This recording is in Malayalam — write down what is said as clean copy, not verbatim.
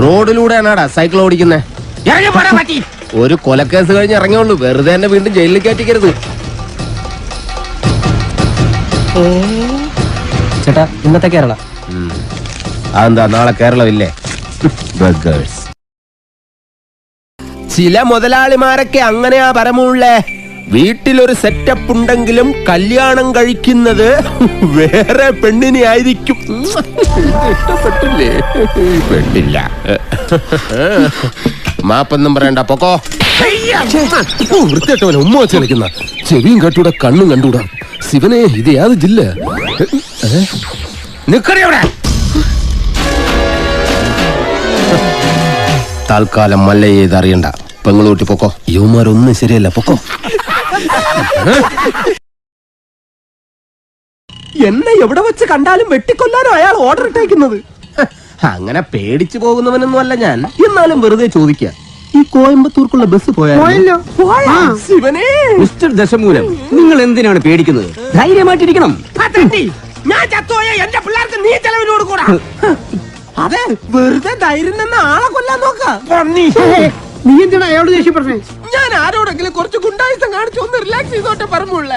റോഡിലൂടെയാണാടാ സൈക്കിൾ ഓടിക്കുന്നേ? ഒരു കൊലക്കേസ് കഴിഞ്ഞ് ഇറങ്ങിയുള്ളൂ, വെറുതെ എന്നെ വീണ്ടും ജയിലിൽ കയറ്റിക്കരുത്. ചേട്ടാ ഇന്നത്തെ കേരള അതെന്താ നാളെ കേരളമില്ലേ? ചില മുതലാളിമാരൊക്കെ അങ്ങനെയാ പരമുള്ളേ. വീട്ടിലൊരു സെറ്റപ്പ് ഉണ്ടെങ്കിലും കല്യാണം കഴിക്കുന്നത് വേറെ പെണ്ണിനെ ആയിരിക്കും. ഇഷ്ടപ്പെട്ടില്ലേ? പെട്ടില്ല. മാപ്പൊന്നും പറയണ്ട, പൊക്കോ. വൃത്തിയായിട്ടവനെ ഉമ്മ വെച്ച് കളിക്കുന്ന ചെവിയും കട്ടൂടാ കണ്ണും കണ്ടൂടാ. ശിവനെ, ഇത് ഏത് ജില്ല? നിക്കറിയവിടെ. തൽക്കാലം മല്ലയെ ഇതറിയണ്ട. പെങ്ങളൂട്ടി പൊക്കോ. യുവമാരൊന്നും ശരിയല്ല, പൊക്കോ. എന്നെ എവിടെ വെച്ച് കണ്ടാലും വെട്ടിക്കൊല്ലാനോ അയാൾ ഓർഡർ ഇട്ടേക്കുന്നത്? അങ്ങനെ പേടിച്ചു പോകുന്നവനൊന്നും അല്ല ഞാൻ. എന്നാലും വെറുതെ ചോദിക്കുക, ഈ കോയമ്പത്തൂർക്കുള്ള ബസ് പോയാലോ? ശിവനെ, മിസ്റ്റർ ദശമൂലം, നിങ്ങൾ എന്തിനാണ് പേടിക്കുന്നത്? ധൈര്യമായിട്ടിരിക്കണം. ഞാൻ ചത്തോയ എന്റെ പിള്ളേർക്ക് നീ ചെലവിനോട് കൂടാ. അതെ, വെറുതെ ധൈര്യം നിന്ന് ആളെ കൊല്ലാൻ നോക്കാം. നീ എന്തിനാ അയാളോട് ദേഷ്യപ്പെടുന്നേ? ഞാൻ ആരോടെങ്കിലും കുറച്ച് ഗുണ്ടായുസം കാണിച്ചു ഒന്ന് റിലാക്സ് ചെയ്തോട്ടെ പറഞ്ഞുള്ളേ.